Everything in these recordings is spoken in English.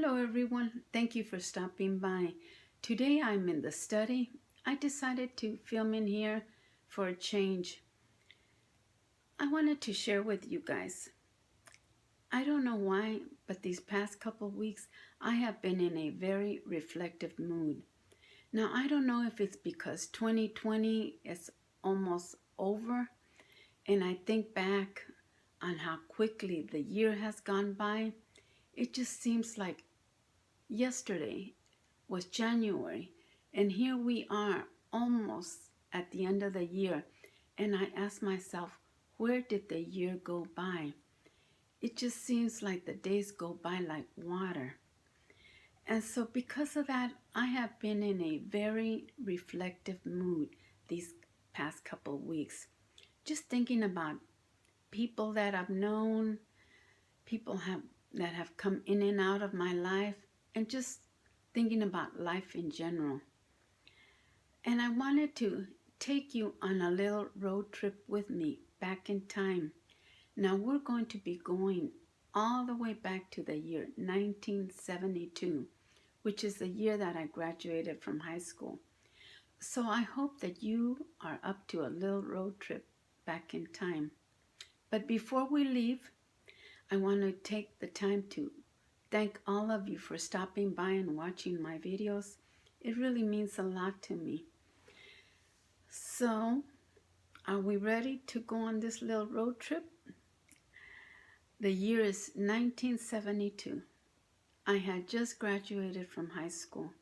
Hello everyone, thank you for stopping by. Today I'm in the study. I decided to film in here for a change. I wanted to share with you guys. I don't know why, but these past couple weeks I have been in a very reflective mood. Now I don't know if it's because 2020 is almost over and I think back on how quickly the year has gone by. It just seems like yesterday was January, and here we are almost at the end of the year. And I ask myself, where did the year go by? It just seems like the days go by like water. And so, because of that, I have been in a very reflective mood these past couple of weeks. Just thinking about people that I've known, that have come in and out of my life, and just thinking about life in general. And I wanted to take you on a little road trip with me back in time. Now we're going to be going all the way back to the year 1972, which is the year that I graduated from high school. So I hope that you are up to a little road trip back in time. But before we leave, I want to take the time to thank all of you for stopping by and watching my videos. It really means a lot to me. So, are we ready to go on this little road trip? The year is 1972. I had just graduated from high school.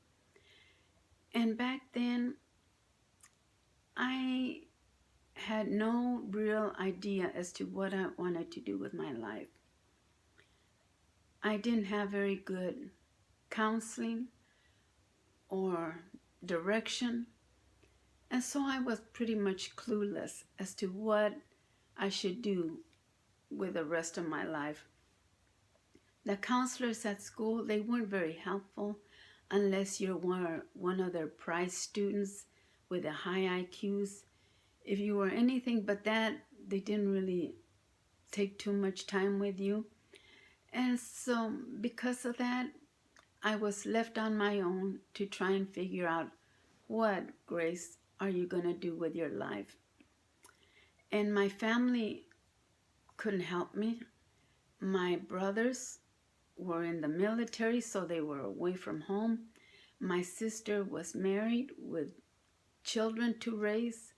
And back then, I had no real idea as to what I wanted to do with my life. I didn't have very good counseling or direction, and so I was pretty much clueless as to what I should do with the rest of my life. The counselors at school, they weren't very helpful unless you were one of their prize students with the high IQs. If you were anything but that, they didn't really take too much time with you. And so because of that, I was left on my own to try and figure out, what, Grace, are you going to do with your life? And my family couldn't help me. My brothers were in the military, so they were away from home. My sister was married with children to raise.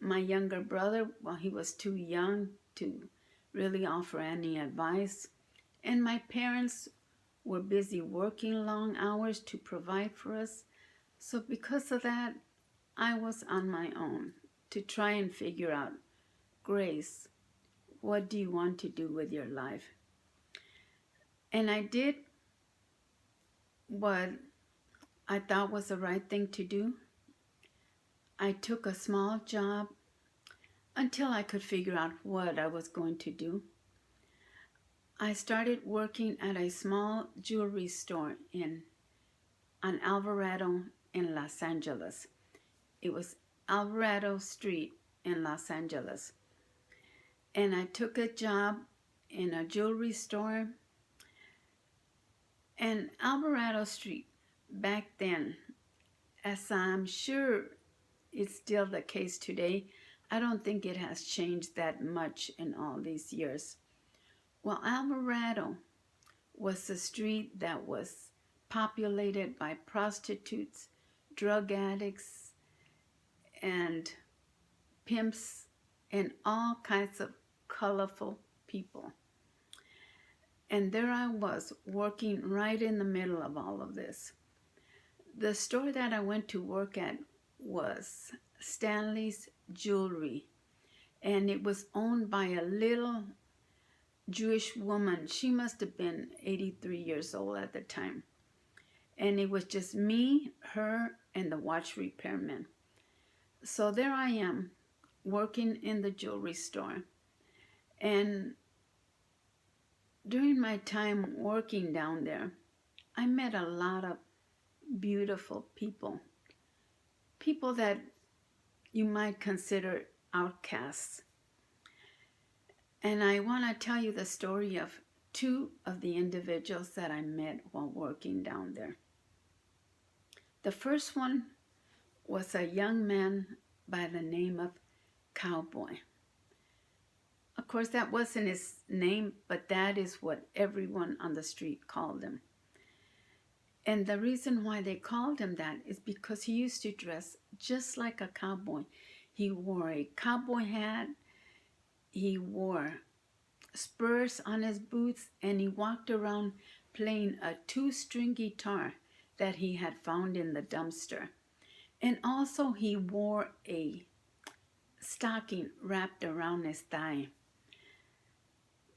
My younger brother, well, he was too young to really offer any advice. And my parents were busy working long hours to provide for us. So because of that, I was on my own to try and figure out, Grace, what do you want to do with your life? And I did what I thought was the right thing to do. I took a small job until I could figure out what I was going to do. I started working at a small jewelry store on Alvarado in Los Angeles. It was Alvarado Street in Los Angeles. And I took a job in a jewelry store. And Alvarado Street back then, as I'm sure it's still the case today, I don't think it has changed that much in all these years. Well, Alvarado was a street that was populated by prostitutes, drug addicts, and pimps, and all kinds of colorful people. And there I was, working right in the middle of all of this. The store that I went to work at was Stanley's Jewelry, and it was owned by a little Jewish woman. She must have been 83 years old at the time. And it was just me, her, and the watch repairman. So there I am, working in the jewelry store. And during my time working down there, I met a lot of beautiful people. People that you might consider outcasts. And I want to tell you the story of two of the individuals that I met while working down there. The first one was a young man by the name of Cowboy. Of course, that wasn't his name, but that is what everyone on the street called him. And the reason why they called him that is because he used to dress just like a cowboy. He wore a cowboy hat, he wore spurs on his boots, and he walked around playing a 2-string guitar that he had found in the dumpster. And also he wore a stocking wrapped around his thigh.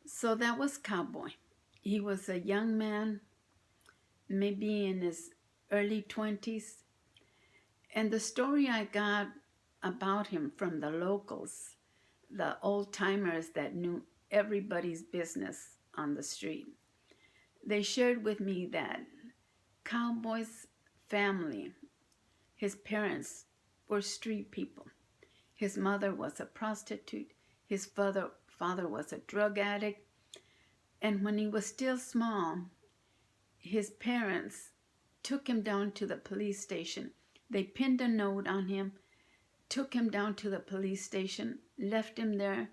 So that was Cowboy. He was a young man, maybe in his early 20s. And the story I got about him from the locals, the old-timers that knew everybody's business on the street, they shared with me that Cowboy's family, his parents, were street people. His mother was a prostitute. His father was a drug addict. And when he was still small, his parents took him down to the police station. They pinned a note on him, took him down to the police station, left him there,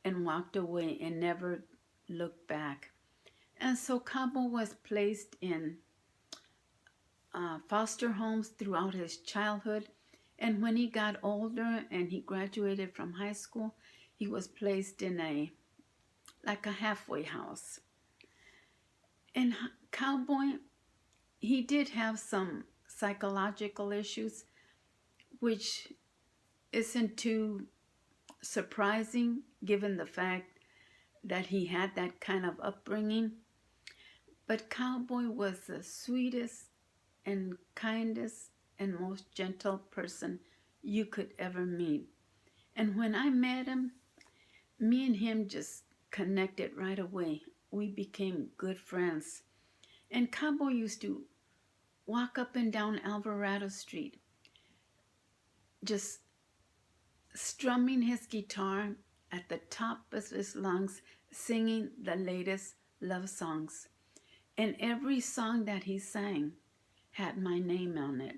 and walked away and never looked back. And so Cowboy was placed in foster homes throughout his childhood. And when he got older and he graduated from high school, he was placed in a halfway house. And Cowboy, he did have some psychological issues, which isn't too surprising given the fact that he had that kind of upbringing. But Cowboy was the sweetest and kindest and most gentle person you could ever meet. And when I met him, me and him just connected right away. We became good friends. And Cowboy used to walk up and down Alvarado Street, just strumming his guitar at the top of his lungs, singing the latest love songs. And every song that he sang had my name on it.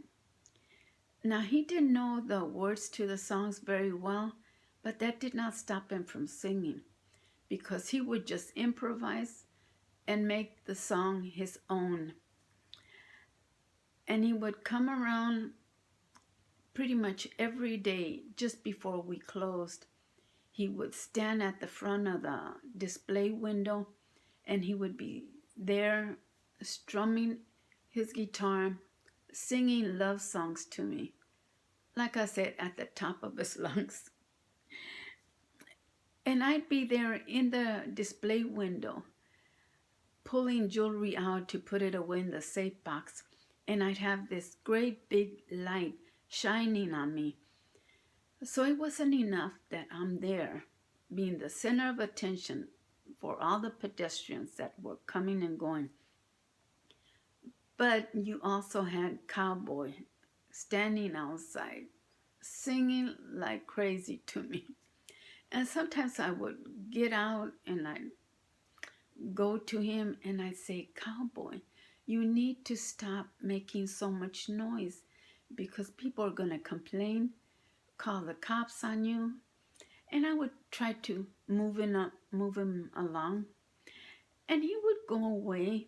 Now, he didn't know the words to the songs very well, but that did not stop him from singing, because he would just improvise and make the song his own. And he would come around pretty much every day just before we closed. He would stand at the front of the display window, and he would be there strumming his guitar, singing love songs to me, like I said, at the top of his lungs. And I'd be there in the display window, pulling jewelry out to put it away in the safe box, and I'd have this great big light shining on me. So it wasn't enough that I'm there, being the center of attention for all the pedestrians that were coming and going. But you also had Cowboy standing outside, singing like crazy to me. And sometimes I would get out and I'd go to him and I'd say, Cowboy, you need to stop making so much noise, because people are going to complain, call the cops on you. And I would try to move him along. And he would go away,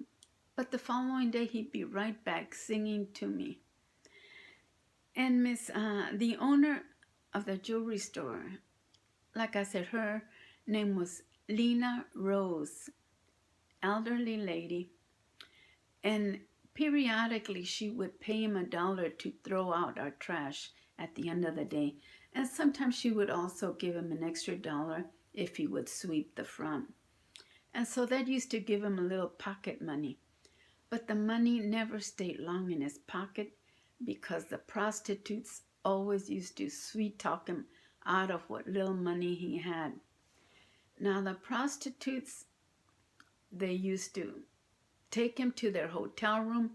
but the following day he'd be right back singing to me. And the owner of the jewelry store, like I said, her name was Lena Rose, elderly lady. And periodically she would pay him $1 to throw out our trash at the end of the day. And sometimes she would also give him an extra $1 if he would sweep the front. And so that used to give him a little pocket money. But the money never stayed long in his pocket, because the prostitutes always used to sweet talk him out of what little money he had. Now the prostitutes, they used to take him to their hotel room.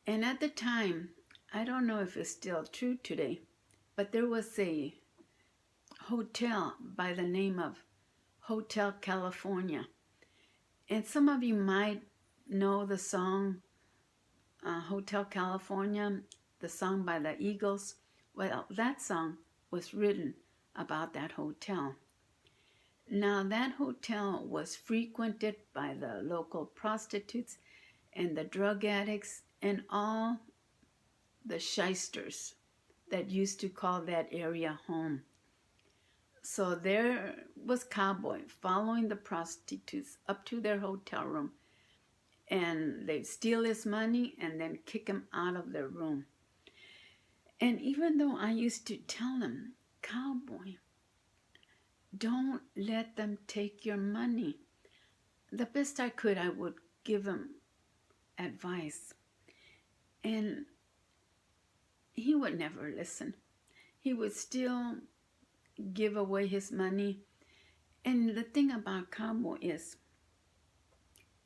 And at the time, I don't know if it's still true today, but there was a hotel by the name of Hotel California. And some of you might know the song Hotel California, the song by the Eagles. Well, that song was written about that hotel. Now, that hotel was frequented by the local prostitutes and the drug addicts and all the shysters that used to call that area home. So there was Cowboy following the prostitutes up to their hotel room, and they'd steal his money and then kick him out of their room. And even though I used to tell him, Cowboy, don't let them take your money. The best I could, I would give him advice. And he would never listen. He would still give away his money. And the thing about Cowboy is,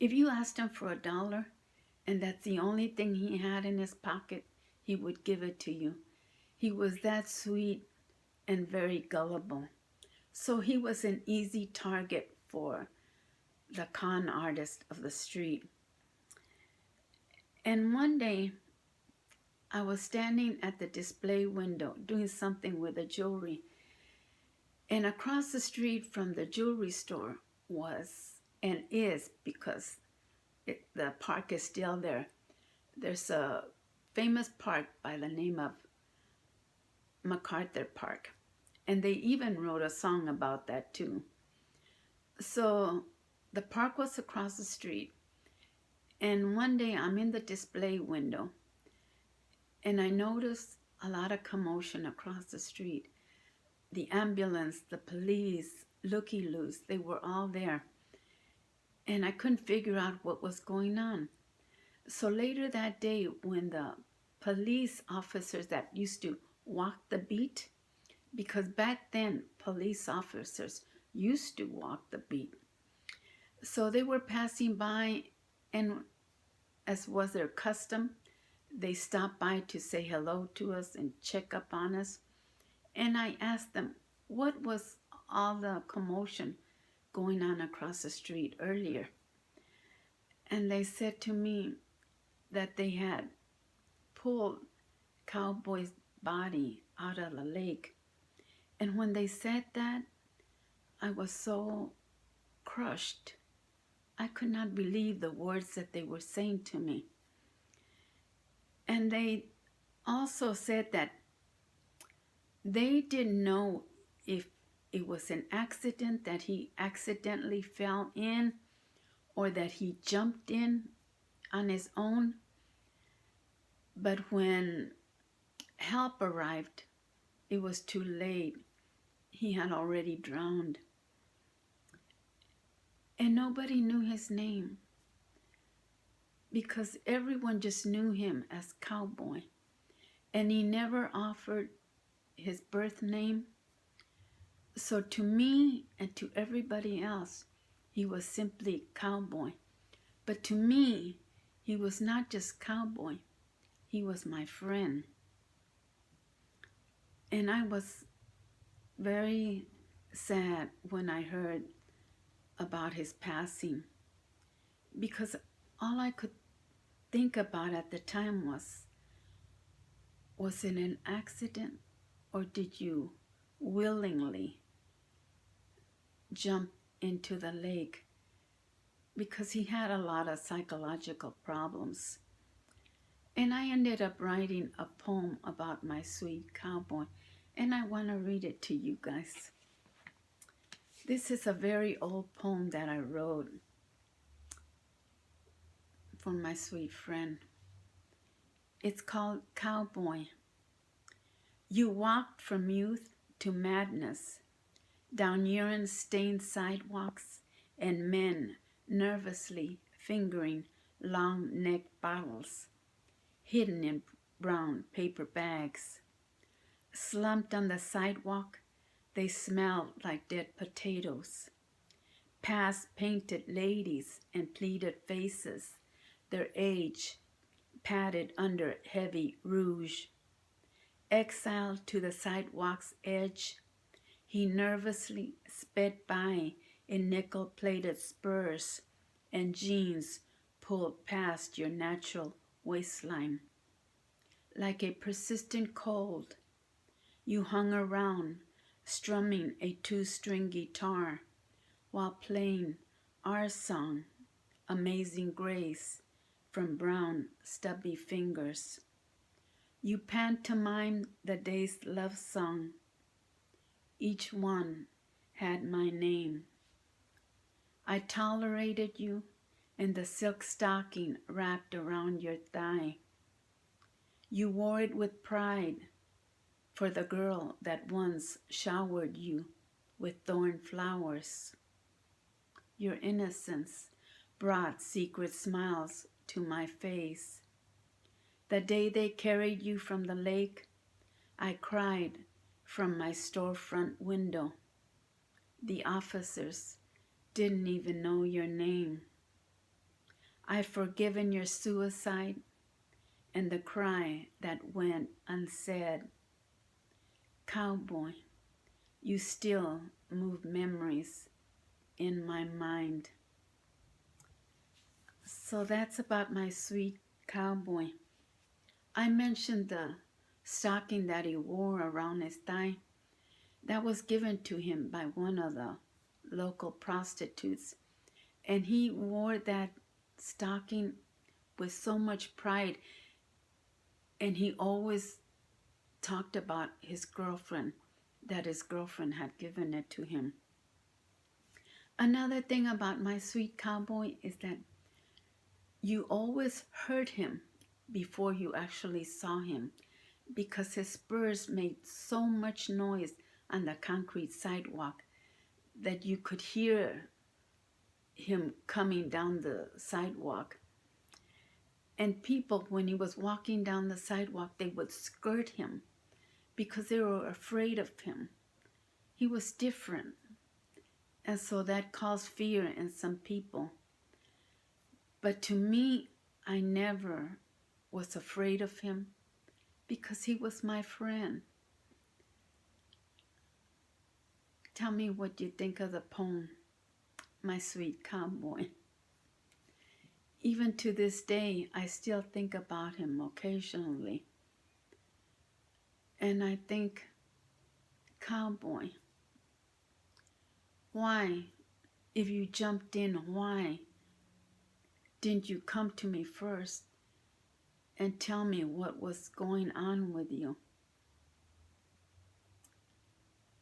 if you asked him for $1 and that's the only thing he had in his pocket, he would give it to you. He was that sweet and very gullible. So he was an easy target for the con artist of the street. And one day, I was standing at the display window doing something with the jewelry. And across the street from the jewelry store was, and is, because the park is still there, there's a famous park by the name of MacArthur Park. And they even wrote a song about that too. So the park was across the street. And one day I'm in the display window and I noticed a lot of commotion across the street. The ambulance, the police, looky-loos, they were all there. And I couldn't figure out what was going on. So later that day, when the police officers that used to walk the beat, because back then police officers used to walk the beat. So they were passing by, and as was their custom, they stopped by to say hello to us and check up on us. And I asked them, what was all the commotion going on across the street earlier? And they said to me that they had pulled Cowboy's body out of the lake. And when they said that, I was so crushed. I could not believe the words that they were saying to me. And they also said that they didn't know if it was an accident, that he accidentally fell in, or that he jumped in on his own. But when help arrived, it was too late. He had already drowned. And nobody knew his name because everyone just knew him as Cowboy. And he never offered his birth name. So to me and to everybody else, he was simply Cowboy. But to me, he was not just Cowboy. He was my friend. And I was very sad when I heard about his passing, because all I could think about at the time was it an accident, or did you willingly jump into the lake? Because he had a lot of psychological problems. And I ended up writing a poem about my sweet Cowboy, and I want to read it to you guys. This is a very old poem that I wrote for my sweet friend. It's called Cowboy. You walked from youth to madness, down urine-stained sidewalks, and men nervously fingering long-necked bottles, hidden in brown paper bags. Slumped on the sidewalk, they smelled like dead potatoes. Past painted ladies and pleated faces, their age padded under heavy rouge. Exiled to the sidewalk's edge, he nervously sped by in nickel-plated spurs, and jeans pulled past your natural waistline. Like a persistent cold, you hung around, strumming a two-string guitar while playing our song, Amazing Grace, from brown, stubby fingers. You pantomimed the day's love song. Each one had my name. I tolerated you in the silk stocking wrapped around your thigh. You wore it with pride for the girl that once showered you with thorn flowers. Your innocence brought secret smiles to my face. The day they carried you from the lake, I cried from my storefront window. The officers didn't even know your name. I've forgiven your suicide and the cry that went unsaid. Cowboy, you still move memories in my mind. So that's about my sweet cowboy. I mentioned the stocking that he wore around his thigh. That was given to him by one of the local prostitutes. And he wore that stocking with so much pride. And he always talked about his girlfriend, that his girlfriend had given it to him. Another thing about my sweet cowboy is that you always heard him before you actually saw him, because his spurs made so much noise on the concrete sidewalk that you could hear him coming down the sidewalk. And people, when he was walking down the sidewalk, they would skirt him because they were afraid of him. He was different. And so that caused fear in some people. But to me, I never was afraid of him because he was my friend. Tell me what you think of the poem, My Sweet Cowboy. Even to this day, I still think about him occasionally. And I think, cowboy, why, if you jumped in, why didn't you come to me first and tell me what was going on with you?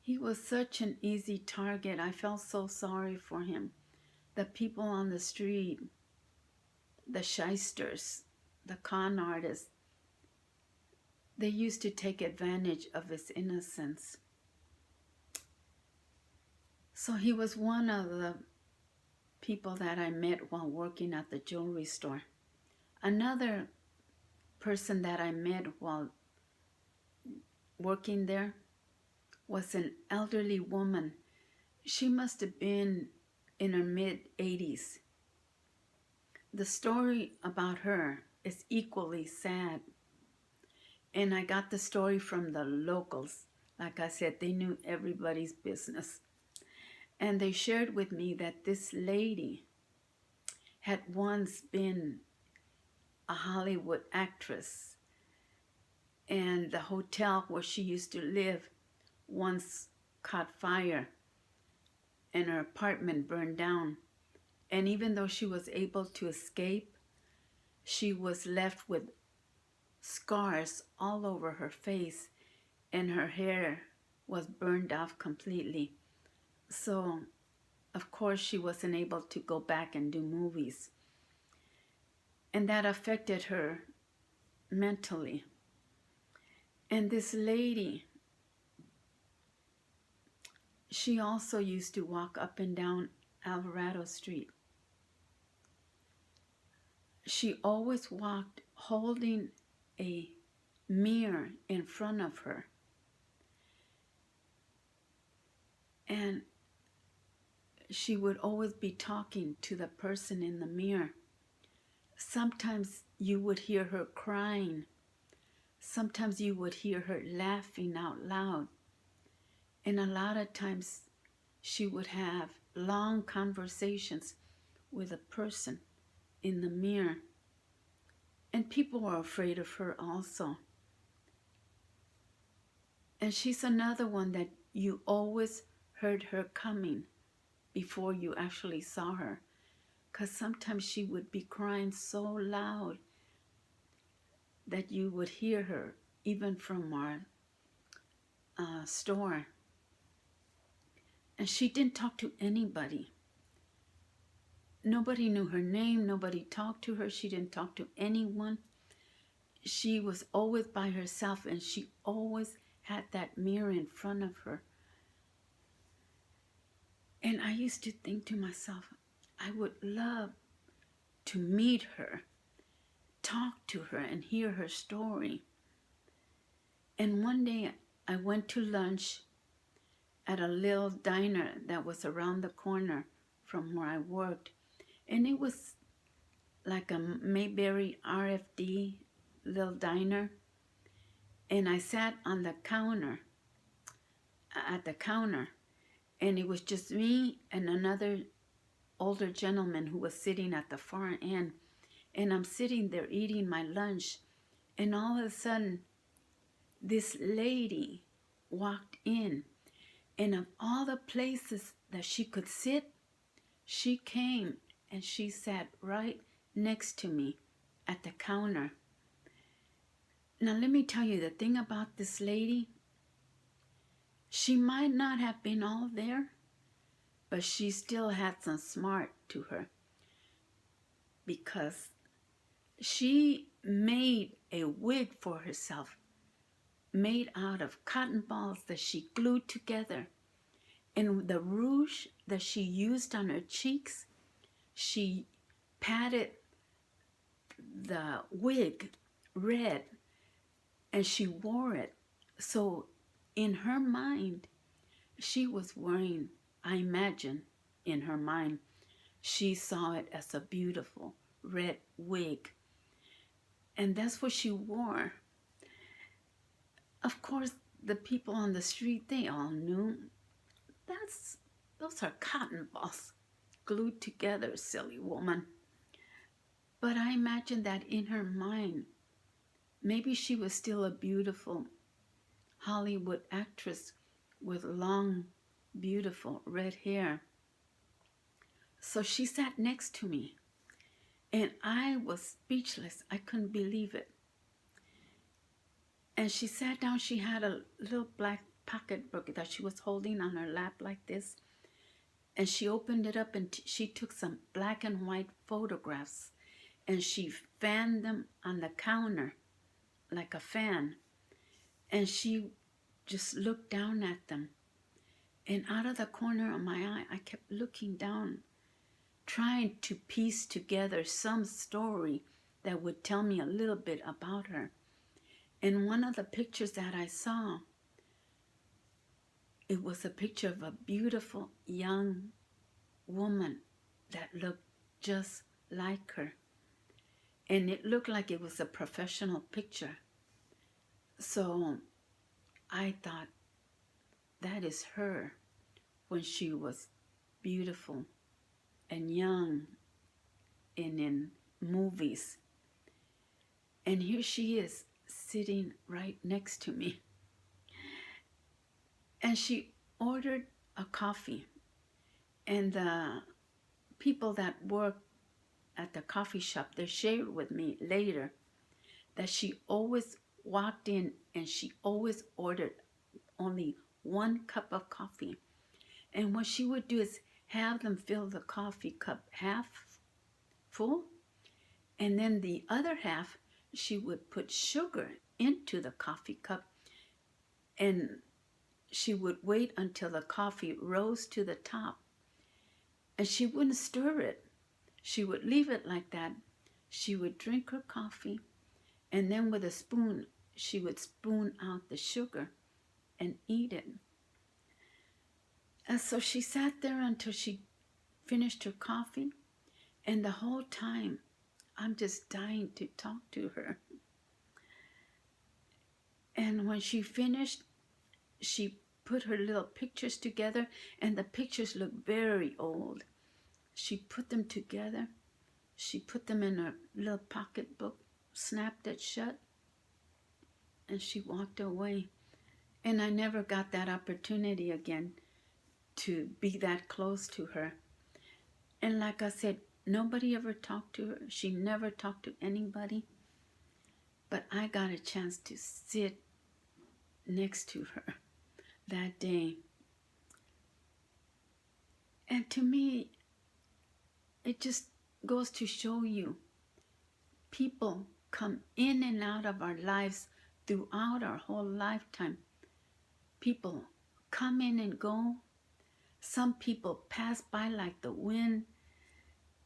He was such an easy target. I felt so sorry for him. The people on the street, the shysters, the con artists, they used to take advantage of his innocence. So he was one of the people that I met while working at the jewelry store. Another person that I met while working there was an elderly woman. She must have been in her mid-80s. The story about her is equally sad. And I got the story from the locals. Like I said, they knew everybody's business. And they shared with me that this lady had once been a Hollywood actress. And the hotel where she used to live once caught fire and her apartment burned down. And even though she was able to escape, she was left with scars all over her face and her hair was burned off completely. So, of course, she wasn't able to go back and do movies. And that affected her mentally. And this lady, she also used to walk up and down Alvarado Street. She always walked holding a mirror in front of her. And she would always be talking to the person in the mirror. Sometimes you would hear her crying. Sometimes you would hear her laughing out loud. And a lot of times she would have long conversations with a person in the mirror. And people were afraid of her also. And she's another one that you always heard her coming before you actually saw her. Because sometimes she would be crying so loud that you would hear her even from our store. And she didn't talk to anybody. Nobody knew her name. Nobody talked to her. She didn't talk to anyone. She was always by herself, and she always had that mirror in front of her. And I used to think to myself, I would love to meet her, talk to her, and hear her story. And one day I went to lunch at a little diner that was around the corner from where I worked. And it was like a Mayberry RFD little diner. And I sat on the counter, at the counter, and it was just me and another older gentleman who was sitting at the far end. And I'm sitting there eating my lunch, and all of a sudden, this lady walked in, and of all the places that she could sit, she came and she sat right next to me at the counter. Now let me tell you the thing about this lady. She might not have been all there, but she still had some smart to her, because she made a wig for herself made out of cotton balls that she glued together. And the rouge that she used on her cheeks, she patted the wig red, and she wore it. So in her mind, she was wearing, I imagine, in her mind, she saw it as a beautiful red wig. And that's what she wore. Of course, the people on the street, they all knew those are cotton balls glued together, silly woman. But I imagine that in her mind, maybe she was still a beautiful Hollywood actress with long, beautiful red hair. So she sat next to me, and I was speechless. I couldn't believe it. And she sat down. She had a little black pocketbook that she was holding on her lap like this. And she opened it up, and she took some black and white photographs, and she fanned them on the counter like a fan. And she just looked down at them. And out of the corner of my eye, I kept looking down, trying to piece together some story that would tell me a little bit about her. And one of the pictures that I saw, it was a picture of a beautiful young woman that looked just like her. And it looked like it was a professional picture. So I thought, that is her when she was beautiful and young and in movies. And here she is sitting right next to me. And she ordered a coffee. And the people that work at the coffee shop, they shared with me later that she always walked in and she always ordered only 1 cup of coffee. And what she would do is have them fill the coffee cup half full, and then the other half she would put sugar into the coffee cup, and she would wait until the coffee rose to the top, and she wouldn't stir it. She would leave it like that. She would drink her coffee, and then with a spoon she would spoon out the sugar and eat it. And so she sat there until she finished her coffee, and the whole time I'm just dying to talk to her. And when she finished, she put her little pictures together, and the pictures looked very old. She put them together. She put them in her little pocketbook, snapped it shut, and she walked away. And I never got that opportunity again to be that close to her. And like I said, nobody ever talked to her. She never talked to anybody. But I got a chance to sit next to her that day. And to me, it just goes to show you, people come in and out of our lives throughout our whole lifetime. People come in and go. Some people pass by like the wind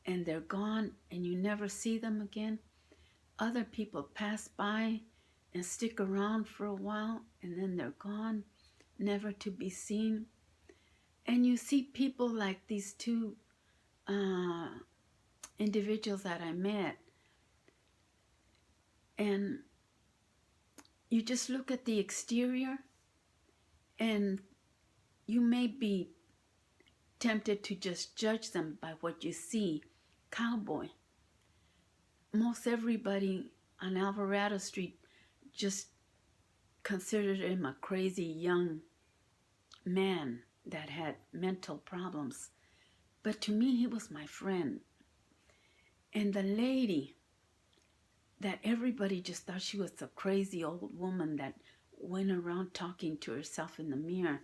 and they're gone and you never see them again. Other people pass by and stick around for a while and then they're gone, never to be seen. And you see people like these two individuals that I met, and you just look at the exterior and you may be tempted to just judge them by what you see. Cowboy. Most everybody on Alvarado Street just considered him a crazy young man that had mental problems. But to me, he was my friend. And the lady that everybody just thought she was a crazy old woman that went around talking to herself in the mirror.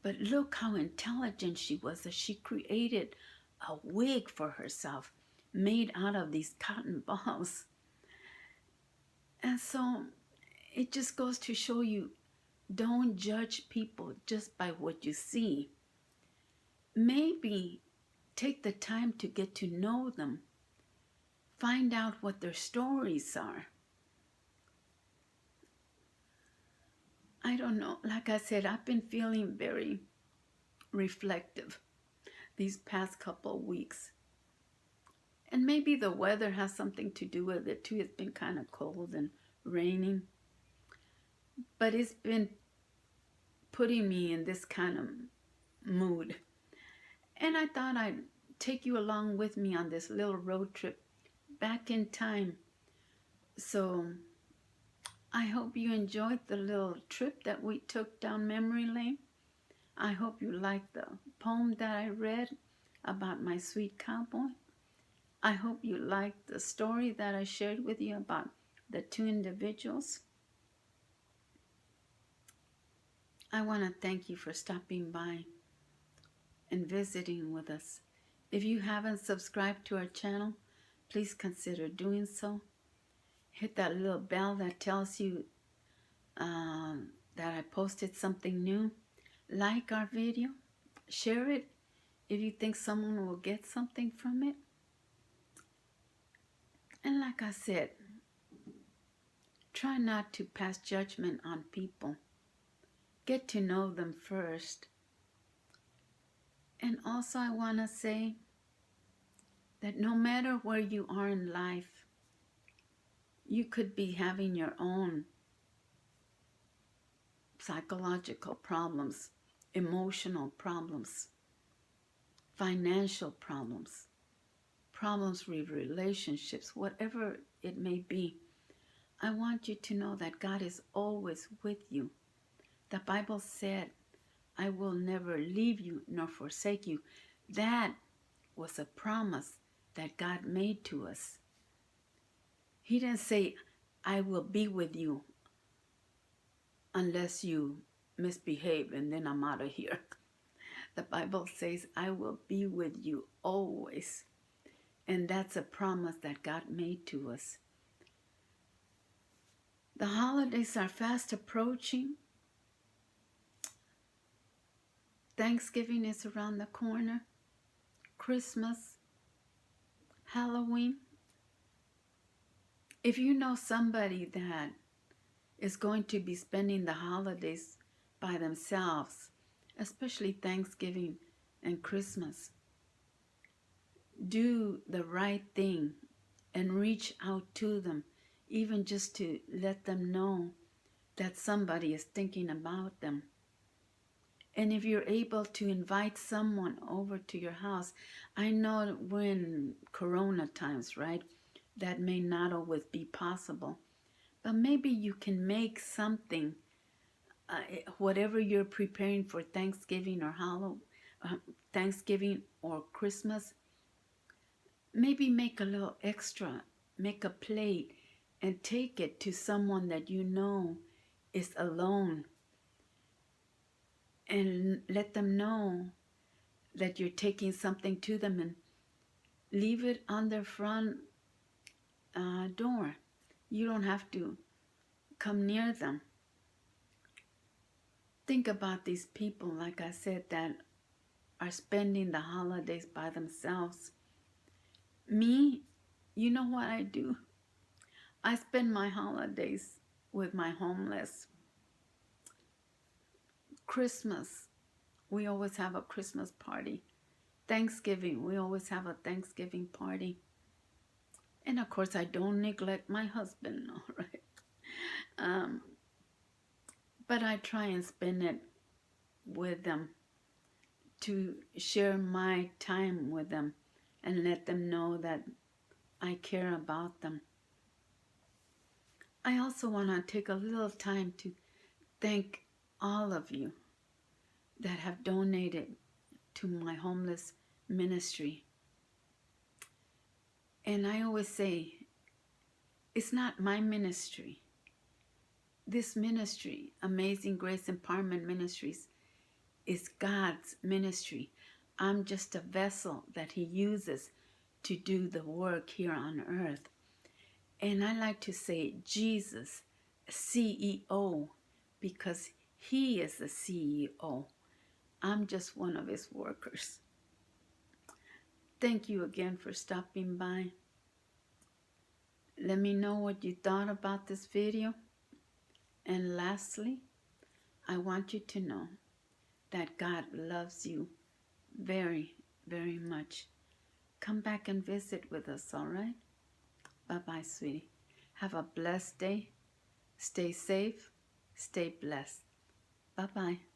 But look how intelligent she was, that she created a wig for herself made out of these cotton balls. And so it just goes to show you, don't judge people just by what you see. Maybe take the time to get to know them. Find out what their stories are. I don't know. Like I said, I've been feeling very reflective these past couple of weeks. And maybe the weather has something to do with it too. It's been kind of cold and raining. But it's been putting me in this kind of mood. And I thought I'd take you along with me on this little road trip back in time. So I hope you enjoyed the little trip that we took down memory lane. I hope you liked the poem that I read about my sweet cowboy. I hope you liked the story that I shared with you about the two individuals. I want to thank you for stopping by and visiting with us. If you haven't subscribed to our channel, please consider doing so. Hit that little bell that tells you that I posted something new. Like our video, share it if you think someone will get something from it. And like I said, try not to pass judgment on people. Get to know them first. And also I want to say that no matter where you are in life, you could be having your own psychological problems, emotional problems, financial problems, problems with relationships, whatever it may be. I want you to know that God is always with you. The Bible said, I will never leave you nor forsake you. That was a promise that God made to us. He didn't say, I will be with you unless you misbehave and then I'm out of here. The Bible says, I will be with you always. And that's a promise that God made to us. The holidays are fast approaching. Thanksgiving is around the corner. Christmas, Halloween. If you know somebody that is going to be spending the holidays by themselves, especially Thanksgiving and Christmas, do the right thing and reach out to them, even just to let them know that somebody is thinking about them. And if you're able to invite someone over to your house, I know we're in Corona times, right? That may not always be possible. But maybe you can make something, whatever you're preparing for Thanksgiving or Thanksgiving or Christmas, maybe make a little extra, make a plate and take it to someone that you know is alone, and let them know that you're taking something to them, and leave it on their front door. You don't have to come near them. Think about these people, like I said, that are spending the holidays by themselves. Me, you know what I do? I spend my holidays with my homeless. Christmas, we always have a Christmas party. Thanksgiving, we always have a Thanksgiving party. And of course, I don't neglect my husband, all right? Um, but I try and spend it with them, to share my time with them and let them know that I care about them. I also want to take a little time to thank all of you that have donated to my homeless ministry. And I always say, it's not my ministry. This ministry, Amazing Grace Empowerment Ministries, is God's ministry. I'm just a vessel that He uses to do the work here on earth. And I like to say Jesus, CEO, because He is the CEO. I'm just one of His workers. Thank you again for stopping by. Let me know what you thought about this video. And lastly, I want you to know that God loves you very, very much. Come back and visit with us, all right? Bye-bye, sweetie. Have a blessed day. Stay safe. Stay blessed. Bye-bye.